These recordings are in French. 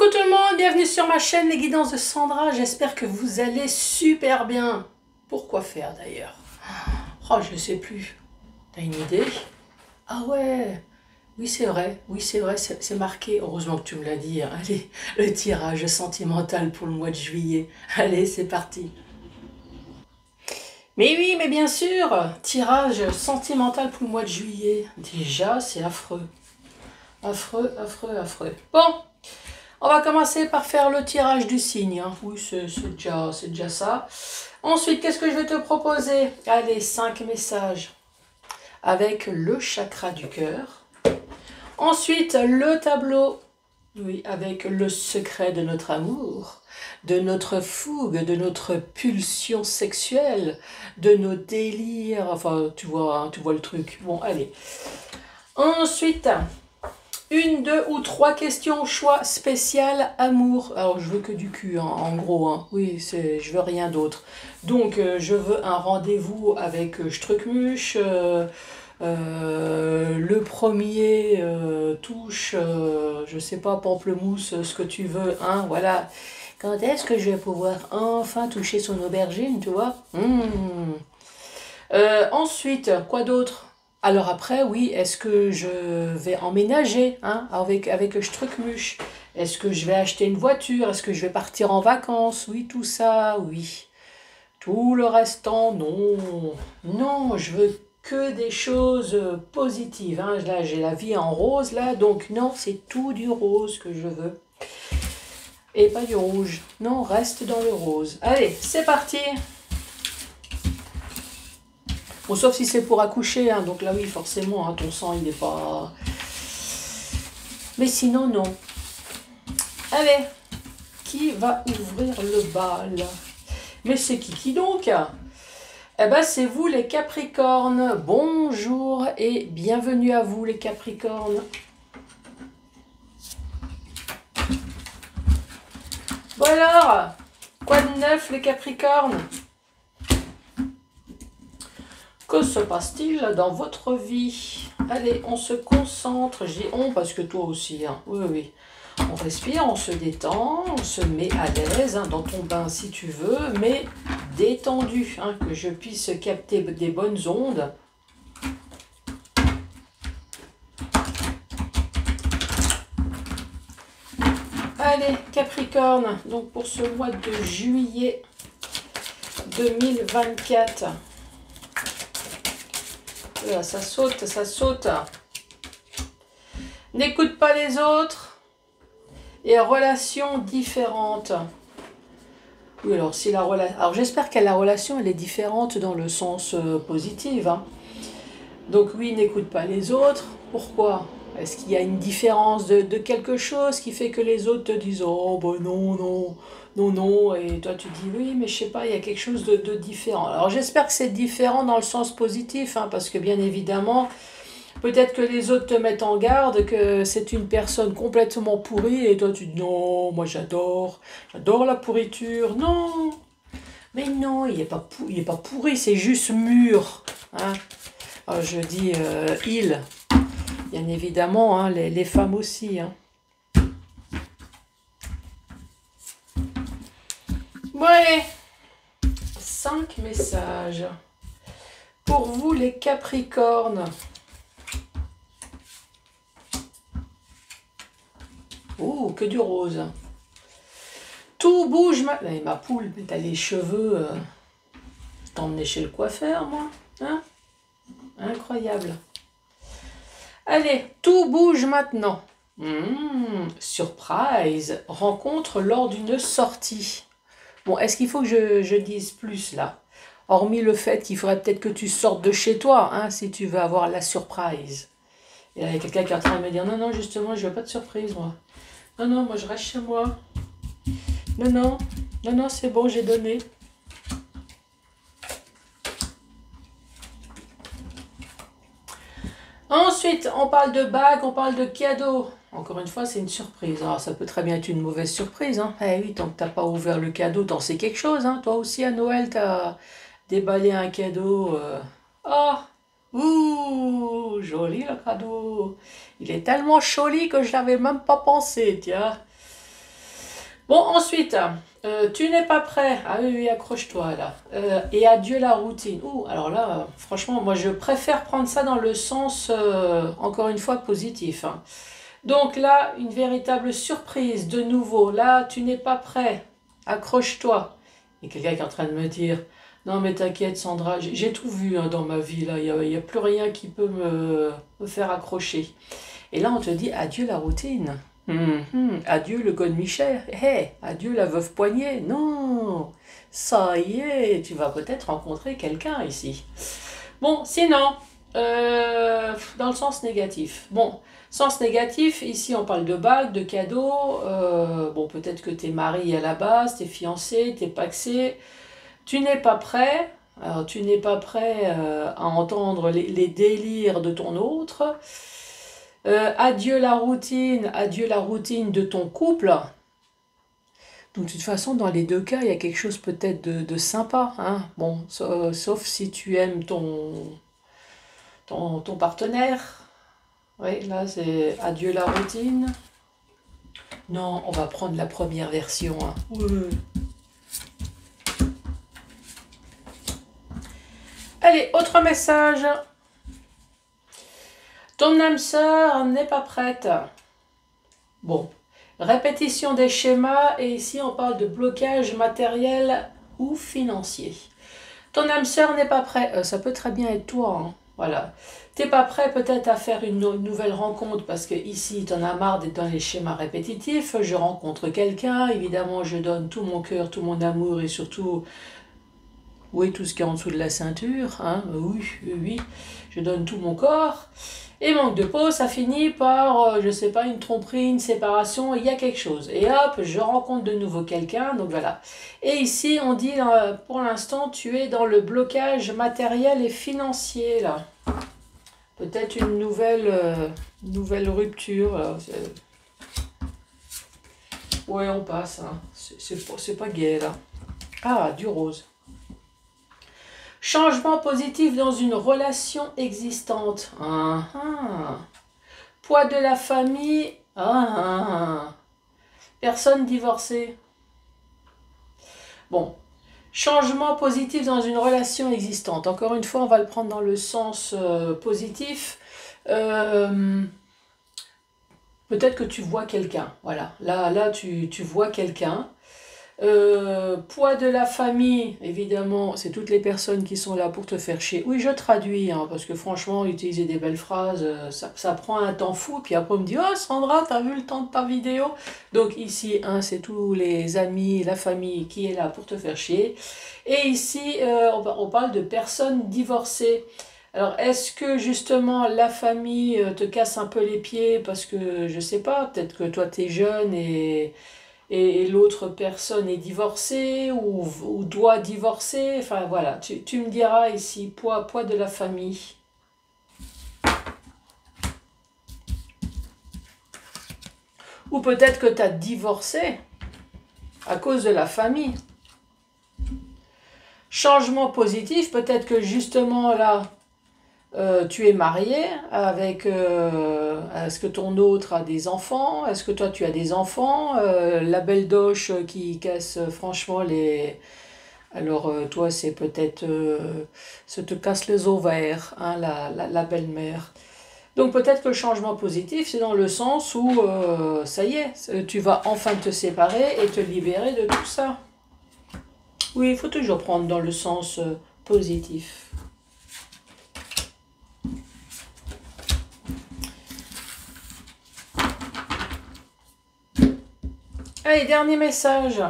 Coucou tout le monde, bienvenue sur ma chaîne Les Guidances de Sandra, j'espère que vous allez super bien. Pourquoi faire d'ailleurs? Oh, je ne sais plus. T'as une idée? Ah ouais, oui c'est vrai, c'est marqué. Heureusement que tu me l'as dit. Allez, le tirage sentimental pour le mois de juillet. Allez, c'est parti. Mais oui, mais bien sûr, tirage sentimental pour le mois de juillet. Déjà, c'est affreux. Affreux, affreux, affreux. Bon. On va commencer par faire le tirage du signe. Hein. Oui, c'est déjà ça. Ensuite, qu'est-ce que je vais te proposer? Allez, 5 messages avec le chakra du cœur. Ensuite, le tableau, oui, avec le secret de notre amour, de notre fougue, de notre pulsion sexuelle, de nos délires. Enfin, hein, tu vois le truc. Bon, allez. Ensuite, une, deux ou trois questions au choix spécial amour. Alors je veux que du cul, hein, en gros. Hein. Oui, je veux rien d'autre. Donc je veux un rendez-vous avec Struckmuch. Le premier touche, je sais pas, pamplemousse, ce que tu veux. Hein, voilà. Quand est-ce que je vais pouvoir enfin toucher son aubergine, tu vois? Ensuite, quoi d'autre? Alors après, oui, est-ce que je vais emménager hein, avec Struckmuch? Est-ce que je vais acheter une voiture? Est-ce que je vais partir en vacances? Oui, tout ça, oui. Tout le restant, non. Non, je veux que des choses positives. Hein. Là, j'ai la vie en rose, là, donc non, c'est tout du rose que je veux. Et pas du rouge. Non, reste dans le rose. Allez, c'est parti! Bon, sauf si c'est pour accoucher, hein, donc là oui, forcément, hein, ton sang il n'est pas... Mais sinon, non. Allez, qui va ouvrir le bal? Mais c'est qui donc? Eh ben c'est vous les Capricornes. Bonjour et bienvenue à vous les Capricornes. Bon alors, quoi de neuf les Capricornes? Que se passe-t-il dans votre vie? Allez, on se concentre. Je dis on parce que toi aussi. Hein. Oui, oui. On respire, on se détend, on se met à l'aise hein, dans ton bain si tu veux, mais détendu, hein, que je puisse capter des bonnes ondes. Allez, Capricorne, donc pour ce mois de juillet 2024. Là, ça saute, ça saute. N'écoute pas les autres. Et relations différentes. Oui, alors si la relation... Alors j'espère que la relation, elle est différente dans le sens positif. Hein. Donc oui, n'écoute pas les autres. Pourquoi? Est-ce qu'il y a une différence de quelque chose qui fait que les autres te disent « Oh, ben non, non, non, non » et toi tu dis « Oui, mais je sais pas, il y a quelque chose de différent. » Alors j'espère que c'est différent dans le sens positif, hein, parce que bien évidemment, peut-être que les autres te mettent en garde, que c'est une personne complètement pourrie, et toi tu dis « Non, moi j'adore la pourriture. » Non, mais non, il n'est pas pourri, c'est juste mûr. Hein. Alors, je dis il. Bien évidemment, hein, les femmes aussi. Hein. Bon allez, 5 messages. Pour vous les Capricornes. Oh, que du rose. Tout bouge. Ma poule, t'as les cheveux. Je t'ai emmené chez le coiffeur, moi. Hein? Incroyable. Allez, tout bouge maintenant. Surprise, rencontre lors d'une sortie. Bon, est-ce qu'il faut que je dise plus là? Hormis le fait qu'il faudrait peut-être que tu sortes de chez toi, hein, si tu veux avoir la surprise. Et là, il y a quelqu'un qui est en train de me dire, non, non, justement, je veux pas de surprise, moi. Non, non, moi, je reste chez moi. Non, non, non, non, c'est bon, j'ai donné. Ensuite, on parle de bagues, on parle de cadeaux. Encore une fois, c'est une surprise. Alors, ça peut très bien être une mauvaise surprise. Hein. Eh oui, tant que t'as pas ouvert le cadeau, t'en sais quelque chose. Hein. Toi aussi, à Noël, t'as déballé un cadeau. Oh, ouh, joli le cadeau. Il est tellement joli que je n'avais même pas pensé, tiens. Bon, ensuite, tu n'es pas prêt. Ah oui, oui, accroche-toi là. Et adieu la routine. Ouh, alors là, franchement, moi je préfère prendre ça dans le sens, encore une fois, positif, hein. Donc là, une véritable surprise, de nouveau. Là, tu n'es pas prêt. Accroche-toi. Et quelqu'un qui est en train de me dire, non mais t'inquiète Sandra, j'ai tout vu hein, dans ma vie, là, il n'y a plus rien qui peut me faire accrocher. Et là, on te dit, adieu la routine. Adieu le godemicher. Hé, adieu la veuve poignée. Non, ça y est, tu vas peut-être rencontrer quelqu'un ici. Bon, sinon, dans le sens négatif. Bon, sens négatif, ici on parle de bague, de cadeaux. Bon, peut-être que t'es marié à la base, t'es fiancé, t'es paxé. Tu n'es pas prêt. Alors, tu n'es pas prêt à entendre les délires de ton autre. Adieu la routine de ton couple. Donc, de toute façon, dans les deux cas, il y a quelque chose peut-être de sympa, hein. Bon, sauf si tu aimes ton partenaire. Oui, là, c'est adieu la routine. Non, on va prendre la première version, hein. Ouais. Allez, autre message. Ton âme sœur n'est pas prête. Bon, répétition des schémas, et ici on parle de blocage matériel ou financier. Ton âme sœur n'est pas prêt, ça peut très bien être toi, hein. Voilà. T'es pas prêt peut-être à faire une nouvelle rencontre parce que ici t'en as marre d'être dans les schémas répétitifs. Je rencontre quelqu'un, évidemment je donne tout mon cœur, tout mon amour et surtout, oui, tout ce qui est en dessous de la ceinture, hein. Oui, oui, oui, je donne tout mon corps. Et manque de peau, ça finit par, je sais pas, une tromperie, une séparation, il y a quelque chose. Et hop, je rencontre de nouveau quelqu'un, donc voilà. Et ici, on dit, pour l'instant, tu es dans le blocage matériel et financier, là. Peut-être une nouvelle rupture, là. Ouais, on passe, hein. C'est pas gai, là. Ah, du rose. Changement positif dans une relation existante. Poids de la famille. Personne divorcée. Bon. Changement positif dans une relation existante. Encore une fois, on va le prendre dans le sens positif. Peut-être que tu vois quelqu'un. Voilà. Là tu vois quelqu'un. Poids de la famille, évidemment, c'est toutes les personnes qui sont là pour te faire chier. Oui, je traduis, hein, parce que franchement, utiliser des belles phrases, ça prend un temps fou. Puis après, on me dit, oh Sandra, t'as vu le temps de ta vidéo? Donc ici, c'est tous les amis, la famille qui est là pour te faire chier. Et ici, on parle de personnes divorcées. Alors, est-ce que justement la famille te casse un peu les pieds parce que, je sais pas, peut-être que toi t'es jeune et l'autre personne est divorcée ou doit divorcer. Enfin voilà, tu me diras ici, poids de la famille. Ou peut-être que tu as divorcé à cause de la famille. Changement positif, peut-être que justement là, tu es marié avec... est-ce que ton autre a des enfants? Est-ce que toi tu as des enfants? La belle doche qui casse franchement les... Alors toi c'est peut-être... ça te casse les ovaires, hein, la belle-mère. Donc peut-être que le changement positif c'est dans le sens où ça y est, tu vas enfin te séparer et te libérer de tout ça. Oui, il faut toujours prendre dans le sens positif. Allez, dernier message.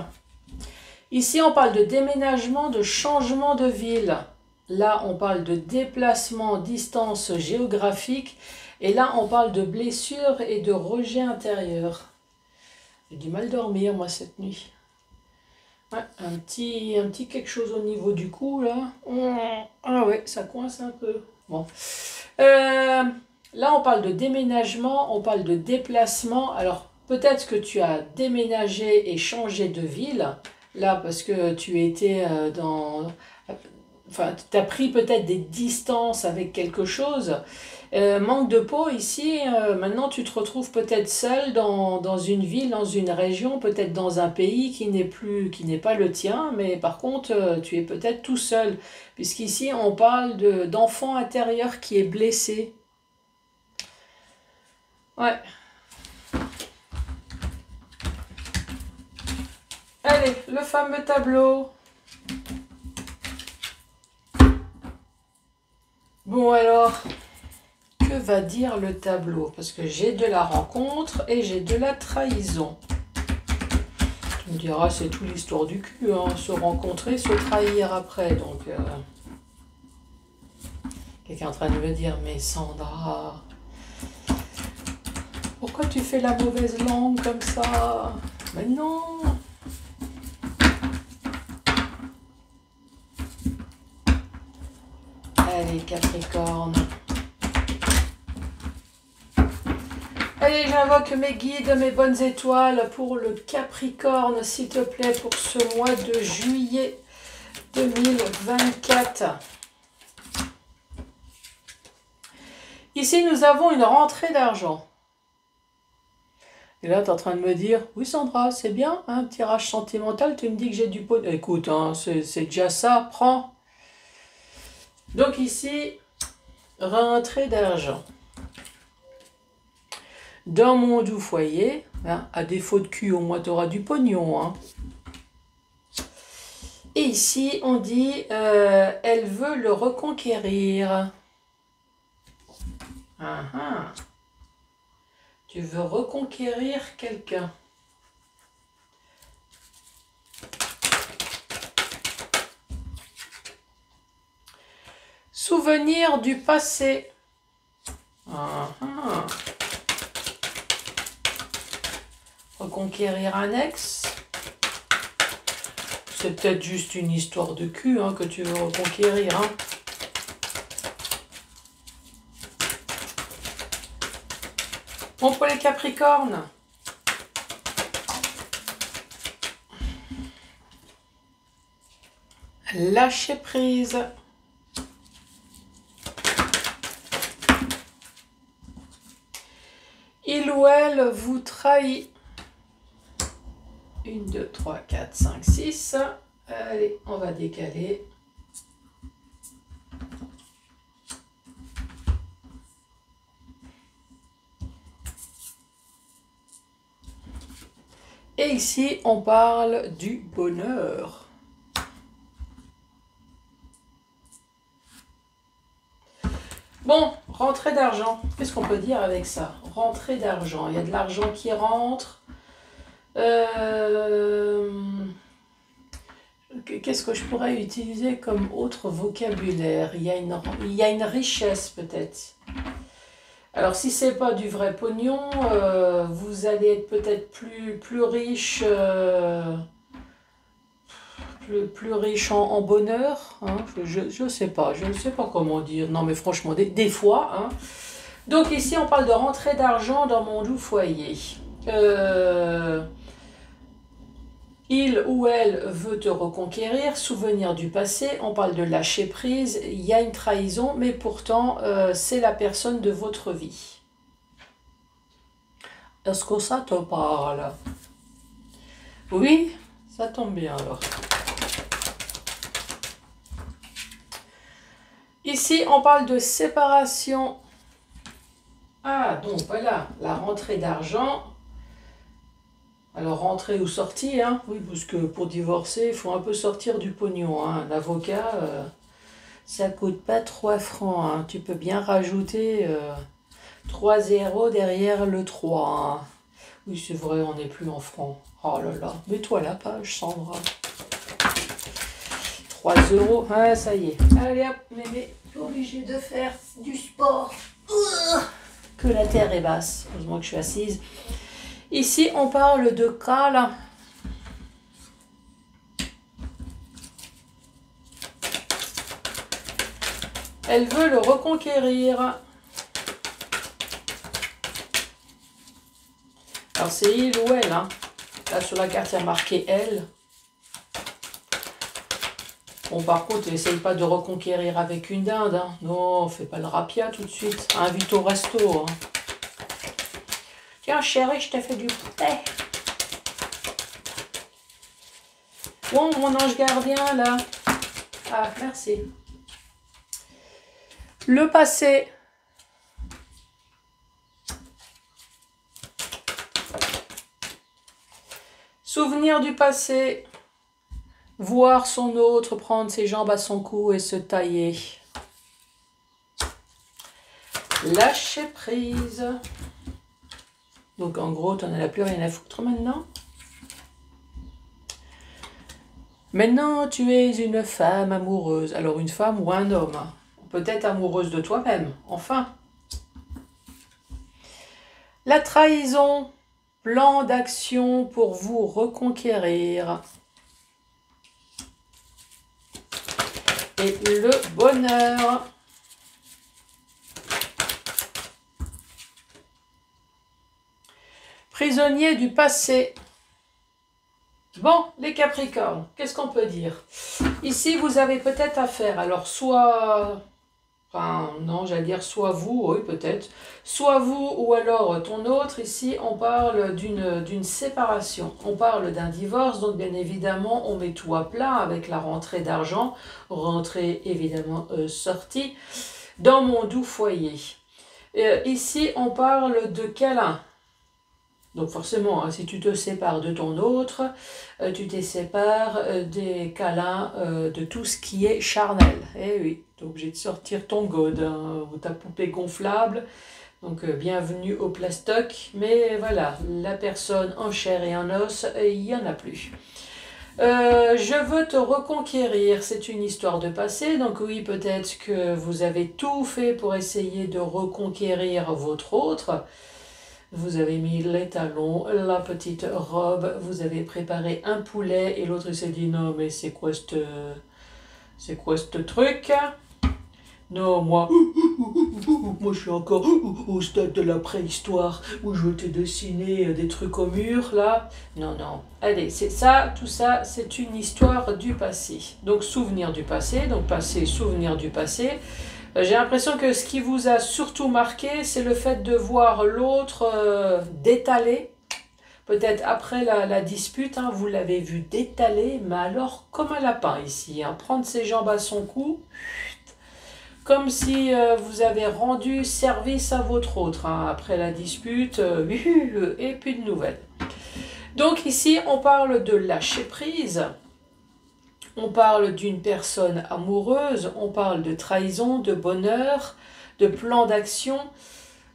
Ici, on parle de déménagement, de changement de ville. Là, on parle de déplacement, distance géographique. Et là, on parle de blessures et de rejet intérieur. J'ai du mal à dormir, moi, cette nuit. Ouais, un petit quelque chose au niveau du cou, là. Ah ouais, ça coince un peu. Bon. Là, on parle de déménagement, on parle de déplacement. Alors, peut-être que tu as déménagé et changé de ville, là, parce que tu étais enfin, tu as pris peut-être des distances avec quelque chose. Manque de peau ici, maintenant tu te retrouves peut-être seul dans une ville, dans une région, peut-être dans un pays qui n'est pas le tien, mais par contre tu es peut-être tout seul, puisqu'ici on parle d'enfant intérieur qui est blessé. Ouais. Allez, le fameux tableau. Bon alors, que va dire le tableau? Parce que j'ai de la rencontre et j'ai de la trahison. Tu me diras, c'est tout l'histoire du cul, hein, se rencontrer, se trahir après. Donc, quelqu'un est en train de me dire, mais Sandra, pourquoi tu fais la mauvaise langue comme ça? Mais non! Allez, Capricorne. Allez, j'invoque mes guides, mes bonnes étoiles pour le Capricorne, s'il te plaît, pour ce mois de juillet 2024. Ici, nous avons une rentrée d'argent. Et là, tu es en train de me dire, oui Sandra, c'est bien, un tirage sentimental, tu me dis que j'ai du pot. Écoute, hein, c'est déjà ça, prends. Donc ici, rentrée d'argent. Dans mon doux foyer, hein, à défaut de cul, au moins tu auras du pognon. Hein. Et ici, on dit, elle veut le reconquérir. Tu veux reconquérir quelqu'un. Souvenir du passé. Reconquérir un ex. C'est peut-être juste une histoire de cul hein, que tu veux reconquérir. Hein. Bon, pour les Capricornes. Lâcher prise. Il ou elle vous trahit. 1, 2, 3, 4, 5, 6. Allez, on va décaler. Et ici, on parle du bonheur. Bon, rentrée d'argent. Qu'est-ce qu'on peut dire avec ça? Rentrée d'argent. Il y a de l'argent qui rentre. Qu'est-ce que je pourrais utiliser comme autre vocabulaire? Il y a une richesse peut-être. Alors si c'est pas du vrai pognon, vous allez être peut-être plus riche, plus riche en bonheur. Hein. Je sais pas comment dire. Non mais franchement, des fois. Hein. Donc ici on parle de rentrée d'argent dans mon doux foyer. Il ou elle veut te reconquérir, souvenir du passé, on parle de lâcher prise, il y a une trahison, mais pourtant c'est la personne de votre vie. Est-ce que ça te parle? Oui, ça tombe bien alors. Ici, on parle de séparation. Ah, donc voilà, la rentrée d'argent. Alors, rentrée ou sortie, hein? Oui, parce que pour divorcer, il faut un peu sortir du pognon. Hein. Un avocat, ça coûte pas 3 francs. Hein. Tu peux bien rajouter 3 zéros derrière le 3. Hein. Oui, c'est vrai, on n'est plus en francs. Oh là là, mets-toi la page, Sandra. 3 euros, ah, ça y est. Allez hop, mémé, tu es obligé de faire du sport. Que la terre est basse. Heureusement que je suis assise. Ici, on parle de cas, là. Elle veut le reconquérir. Alors, c'est il ou elle. Hein. Là, sur la carte, il y a marqué elle. Bon, par contre, essaye pas de reconquérir avec une dinde. Hein. Non, fais pas le rapia tout de suite. Invite au resto. Hein. Tiens, chérie, je t'ai fait du poulet. Bon, mon ange gardien, là. Ah, merci. Le passé. Souvenir du passé. Voir son autre prendre ses jambes à son cou et se tailler. Lâcher prise. Donc en gros, tu n'en as plus rien à foutre maintenant. Maintenant, tu es une femme amoureuse. Alors une femme ou un homme. Peut-être amoureuse de toi-même. Enfin. La trahison. Plan d'action pour vous reconquérir. Et le bonheur. Prisonnier du passé. Bon, les Capricornes, qu'est-ce qu'on peut dire? Ici, vous avez peut-être affaire, alors soit... Enfin, non, j'allais dire soit vous, oui, peut-être. Soit vous ou alors ton autre. Ici, on parle d'une séparation. On parle d'un divorce, donc bien évidemment, on met tout à plat avec la rentrée d'argent. Rentrée, évidemment, sortie dans mon doux foyer. Ici, on parle de câlin. Donc forcément, hein, si tu te sépares de ton autre, tu te sépares des câlins, de tout ce qui est charnel. Eh oui, tu es obligé de sortir ton god hein, ou ta poupée gonflable. Donc bienvenue au plastoc. Mais voilà, la personne en chair et en os, il n'y en a plus. Je veux te reconquérir, c'est une histoire de passé, donc oui, peut-être que vous avez tout fait pour essayer de reconquérir votre autre. Vous avez mis les talons, la petite robe, vous avez préparé un poulet et l'autre s'est dit non mais c'est quoi ce truc? Non, moi je suis encore au stade de la préhistoire où je t'ai dessiné des trucs au mur là. Non, non. Allez, c'est ça, tout ça, c'est une histoire du passé. Donc souvenir du passé, donc passé, souvenir du passé. J'ai l'impression que ce qui vous a surtout marqué, c'est le fait de voir l'autre détaler. Peut-être après la dispute, hein, vous l'avez vu détaler, mais alors comme un lapin ici. Hein, prendre ses jambes à son cou, comme si vous avez rendu service à votre autre. Hein, après la dispute, et plus de nouvelles. Donc ici, on parle de lâcher prise. On parle d'une personne amoureuse, on parle de trahison, de bonheur, de plan d'action.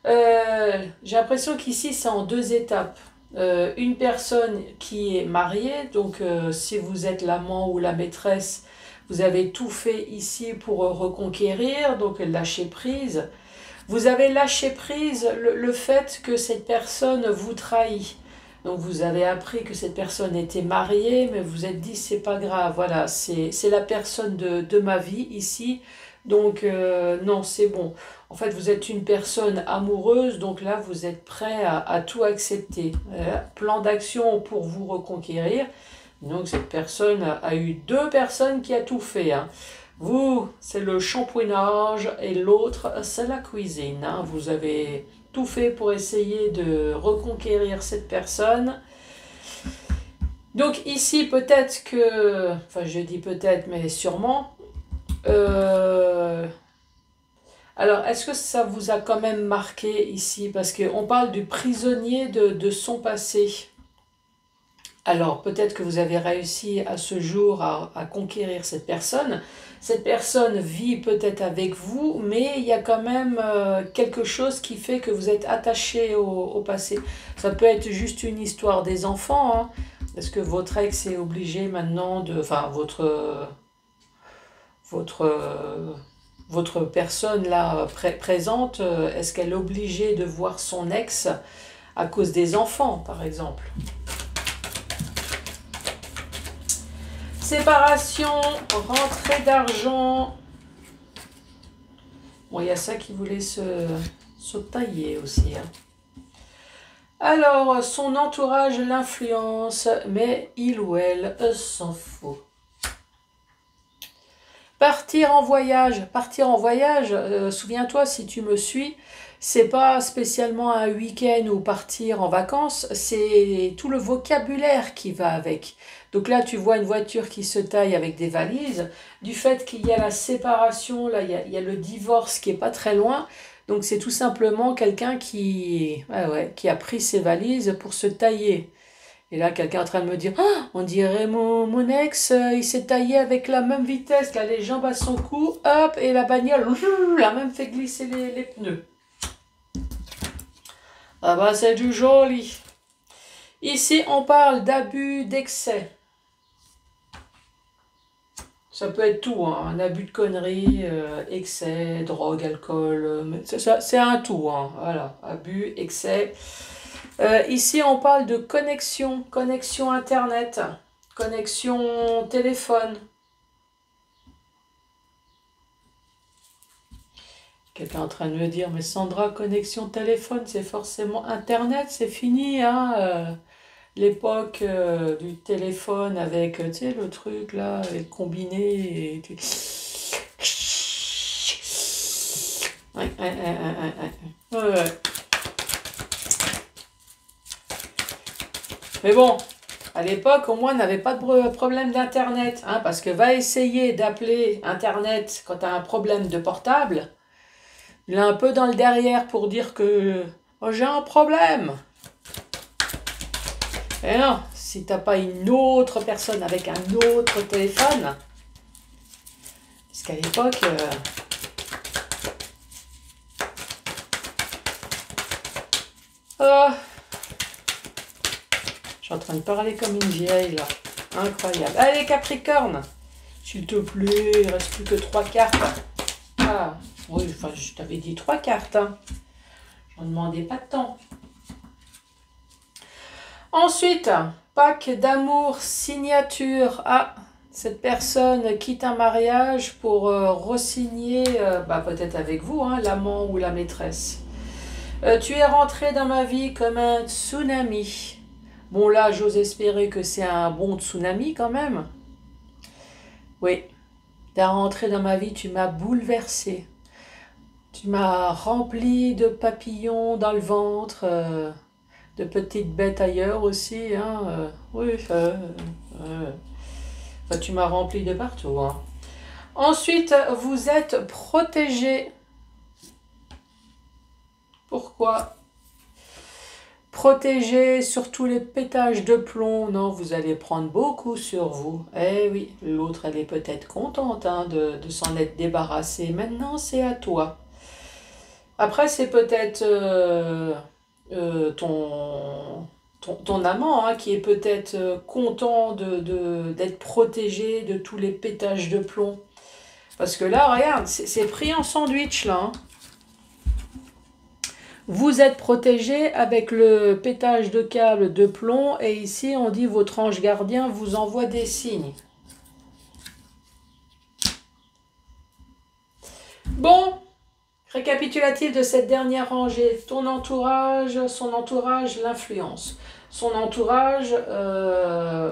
J'ai l'impression qu'ici, c'est en deux étapes. Une personne qui est mariée, donc si vous êtes l'amant ou la maîtresse, vous avez tout fait ici pour reconquérir, donc lâcher prise. Vous avez lâché prise le fait que cette personne vous trahit. Donc vous avez appris que cette personne était mariée, mais vous vous êtes dit c'est pas grave, voilà, c'est la personne de ma vie ici, donc non c'est bon. En fait vous êtes une personne amoureuse, donc là vous êtes prêt à tout accepter. Plan d'action pour vous reconquérir, donc cette personne a eu deux personnes qui a tout fait. Hein. Vous c'est le shampouinage et l'autre c'est la cuisine. Hein. Vous avez tout fait pour essayer de reconquérir cette personne. Donc ici, peut-être que... Enfin, je dis peut-être, mais sûrement. Alors, est-ce que ça vous a quand même marqué ici? Parce qu'on parle du prisonnier de son passé. Alors, peut-être que vous avez réussi à ce jour à conquérir cette personne. Cette personne vit peut-être avec vous, mais il y a quand même quelque chose qui fait que vous êtes attaché au passé. Ça peut être juste une histoire des enfants. Hein. Est-ce que votre ex est obligé maintenant de... Enfin, votre personne là présente, est-ce qu'elle est obligée de voir son ex à cause des enfants, par exemple? Séparation, rentrée d'argent. Bon, il y a ça qui voulait se tailler aussi. Hein. Alors, son entourage l'influence, mais il ou elle s'en fout. Partir en voyage, souviens-toi si tu me suis, c'est pas spécialement un week-end ou partir en vacances, c'est tout le vocabulaire qui va avec. Donc là, tu vois une voiture qui se taille avec des valises, du fait qu'il y a la séparation, là, il y a le divorce qui est pas très loin. Donc c'est tout simplement quelqu'un qui a pris ses valises pour se tailler. Et là, quelqu'un est en train de me dire, ah, on dirait mon ex, il s'est taillé avec la même vitesse, là, les jambes à son cou, hop, et la bagnole, a même fait glisser les pneus. Ah bah, c'est du joli. Ici, on parle d'abus, d'excès. Ça peut être tout, hein, un abus de conneries, excès, drogue, alcool, c'est un tout, hein, voilà, abus, excès. Ici, on parle de connexion, connexion Internet, connexion téléphone. Quelqu'un est en train de me dire, mais Sandra, connexion téléphone, c'est forcément Internet, c'est fini, hein, l'époque du téléphone avec, tu sais, le truc là, avec le combiné. Et Ouais, ouais, ouais, ouais, ouais. Ouais. Mais bon, à l'époque, au moins, on n'avait pas de problème d'Internet, hein, parce que va essayer d'appeler Internet quand tu as un problème de portable, il est un peu dans le derrière pour dire que oh, j'ai un problème. Et non, si t'as pas une autre personne avec un autre téléphone, parce qu'à l'époque, oh, je suis en train de parler comme une vieille là, incroyable. Allez Capricorne, s'il te plaît, il reste plus que 3 cartes. Ah, oui, enfin je t'avais dit 3 cartes, hein. J'en demandais pas de temps. Ensuite, pack d'amour, signature. Ah, cette personne quitte un mariage pour re-signer, peut-être avec vous, hein, l'amant ou la maîtresse. Tu es rentré dans ma vie comme un tsunami. Bon là, j'ose espérer que c'est un bon tsunami quand même. Oui, tu es rentré dans ma vie, tu m'as bouleversé. Tu m'as rempli de papillons dans le ventre. De petites bêtes ailleurs aussi, hein, oui, enfin, tu m'as rempli de partout, hein. Ensuite, vous êtes protégé. Pourquoi? Protégé sur tous les pétages de plomb. Non, vous allez prendre beaucoup sur vous. Eh oui, l'autre, elle est peut-être contente, hein, de s'en être débarrassée. Maintenant, c'est à toi. Après, c'est peut-être ton amant, hein, qui est peut-être content d'être protégé de tous les pétages de plomb. Parce que là, regarde, c'est pris en sandwich, là, hein. Vous êtes protégé avec le pétage de câble de plomb, et ici, on dit votre ange gardien vous envoie des signes. Bon, récapitulatif de cette dernière rangée. Ton entourage, son entourage, l'influence. Son entourage,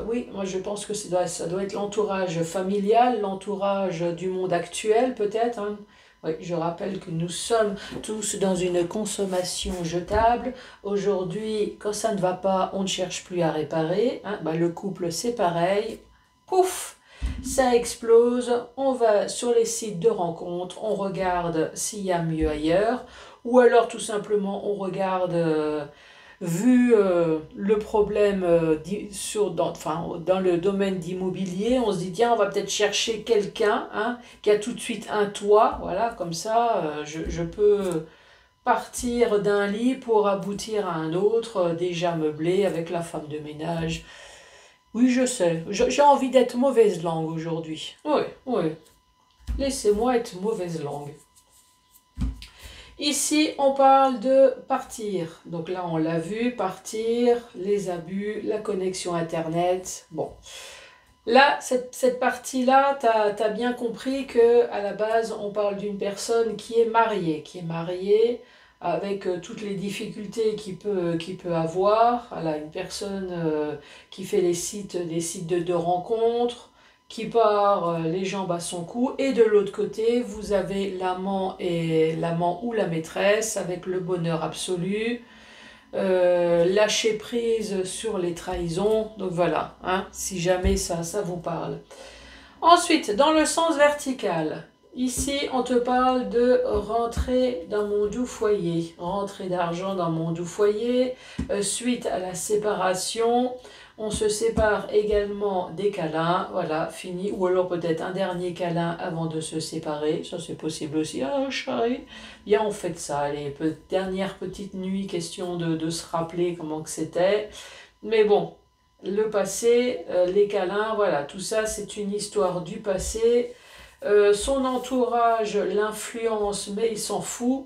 oui, moi je pense que ça doit être l'entourage familial, l'entourage du monde actuel peut-être, hein. Oui, je rappelle que nous sommes tous dans une consommation jetable. Aujourd'hui, quand ça ne va pas, on ne cherche plus à réparer, hein. Le couple c'est pareil. Pouf! Ça explose, on va sur les sites de rencontres, on regarde s'il y a mieux ailleurs, ou alors tout simplement on regarde, vu le problème dans le domaine d'immobilier, on se dit tiens on va peut-être chercher quelqu'un, hein, qui a tout de suite un toit, voilà, comme ça je peux partir d'un lit pour aboutir à un autre, déjà meublé avec la femme de ménage. Oui, je sais. J'ai envie d'être mauvaise langue aujourd'hui. Oui, oui. Laissez-moi être mauvaise langue. Ici, on parle de partir. Donc là, on l'a vu, partir, les abus, la connexion Internet. Bon. Là, cette partie-là, tu as bien compris qu'à la base, on parle d'une personne qui est mariée avec toutes les difficultés qu'il peut avoir. Voilà, une personne qui fait des sites de rencontres, qui part les jambes à son cou. Et de l'autre côté, vous avez l'amant ou la maîtresse avec le bonheur absolu. Lâcher prise sur les trahisons. Donc voilà, hein, si jamais ça vous parle. Ensuite, dans le sens vertical, ici on te parle de rentrer dans mon doux foyer, rentrer d'argent dans mon doux foyer, suite à la séparation, on se sépare également des câlins, voilà, fini, ou alors peut-être un dernier câlin avant de se séparer, ça c'est possible aussi, ah chérie, bien on fait ça, allez, dernière petite nuit, question de se rappeler comment que c'était, mais bon, le passé, les câlins, voilà, tout ça c'est une histoire du passé. Son entourage l'influence, mais il s'en fout.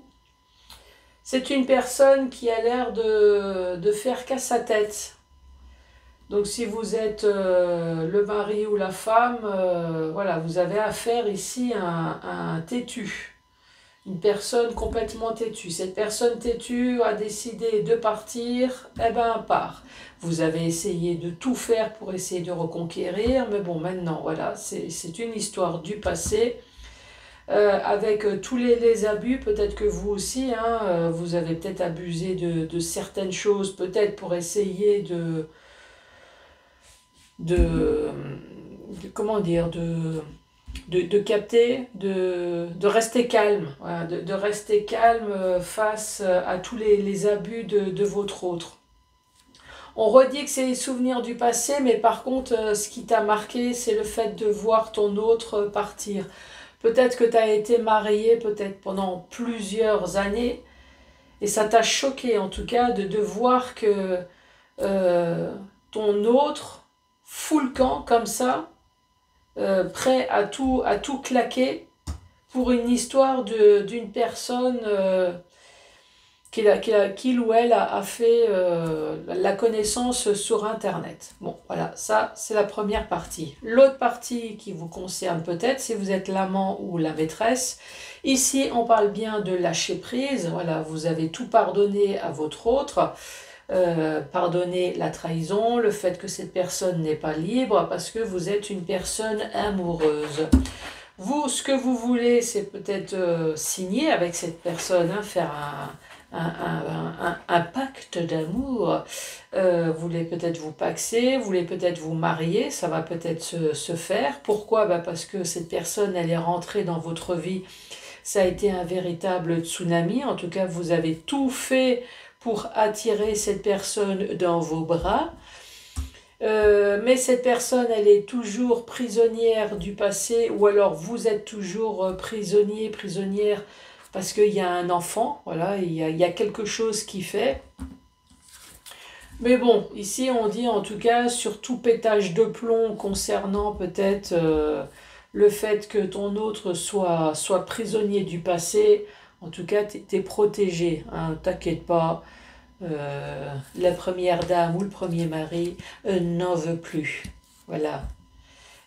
C'est une personne qui a l'air de faire qu'à sa tête. Donc si vous êtes le mari ou la femme, voilà, vous avez affaire ici à un têtu. Une personne complètement têtue. Cette personne têtue a décidé de partir, eh ben part. Vous avez essayé de tout faire pour essayer de reconquérir, mais bon, maintenant, voilà, c'est une histoire du passé. Avec tous les abus, peut-être que vous aussi, hein, vous avez peut-être abusé de certaines choses, peut-être pour essayer comment dire, de capter, de rester calme, voilà, de rester calme face à tous les abus de votre autre. On redit que c'est les souvenirs du passé, mais par contre, ce qui t'a marqué, c'est le fait de voir ton autre partir. Peut-être que tu as été marié, peut-être pendant plusieurs années, et ça t'a choqué en tout cas de voir que ton autre fout le camp comme ça, prêt à tout claquer pour une histoire d'une personne qu'il ou elle a fait la connaissance sur Internet. Bon, voilà, ça c'est la première partie. L'autre partie qui vous concerne peut-être, si vous êtes l'amant ou la maîtresse, ici on parle bien de lâcher prise, voilà, vous avez tout pardonné à votre autre, pardonner la trahison, le fait que cette personne n'est pas libre parce que vous êtes une personne amoureuse. Vous, ce que vous voulez, c'est peut-être signer avec cette personne, hein, faire un pacte d'amour. Vous voulez peut-être vous paxer, vous voulez peut-être vous marier, ça va peut-être se faire. Pourquoi? Parce que cette personne, elle est rentrée dans votre vie, ça a été un véritable tsunami. En tout cas, vous avez tout fait pour attirer cette personne dans vos bras. Mais cette personne, elle est toujours prisonnière du passé, ou alors vous êtes toujours prisonnier, prisonnière, parce qu'il y a un enfant, voilà, il y a quelque chose qui fait. Mais bon, ici on dit en tout cas, sur tout pétage de plomb concernant peut-être le fait que ton autre soit prisonnier du passé, en tout cas t'es protégé, hein, t'inquiète pas. La première dame ou le premier mari n'en veut plus. Voilà.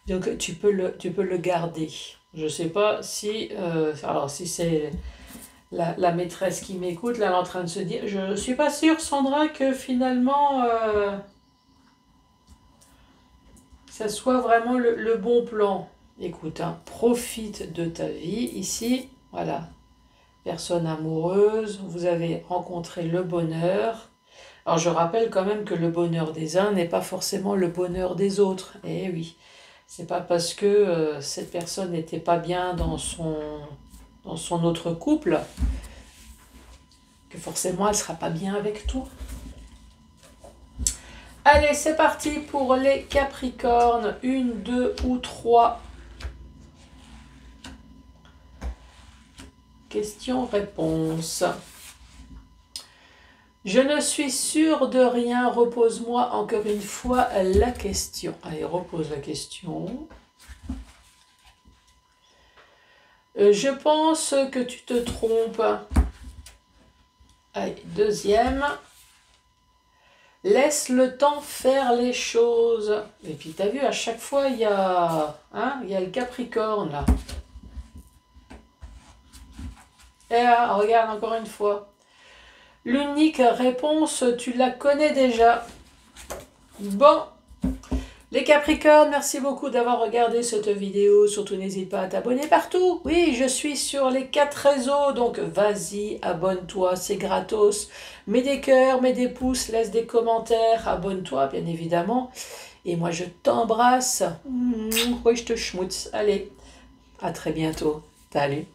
Donc tu peux le garder. Je ne sais pas si... alors si c'est la maîtresse qui m'écoute, là elle est en train de se dire, je ne suis pas sûre Sandra que finalement ça soit vraiment le bon plan. Écoute, hein, profite de ta vie ici. Voilà. Personne amoureuse, vous avez rencontré le bonheur. Alors je rappelle quand même que le bonheur des uns n'est pas forcément le bonheur des autres. Eh oui, c'est pas parce que cette personne n'était pas bien dans son autre couple que forcément elle sera pas bien avec toi. Allez, c'est parti pour les Capricornes. 1, 2 ou 3. Question-réponse. Je ne suis sûre de rien. Repose-moi encore une fois la question. Allez, repose la question. Je pense que tu te trompes. Allez, deuxième. Laisse le temps faire les choses. Et puis, tu as vu, à chaque fois, il y a le Capricorne, là. Et là, regarde encore une fois. L'unique réponse, tu la connais déjà. Bon, Les Capricornes, merci beaucoup d'avoir regardé cette vidéo. Surtout, n'hésite pas à t'abonner partout. Oui, je suis sur les 4 réseaux, donc vas-y, abonne-toi, c'est gratos. Mets des cœurs, mets des pouces, laisse des commentaires, abonne-toi, bien évidemment. Et moi, je t'embrasse. Oui, je te schmutz. Allez, à très bientôt. Salut.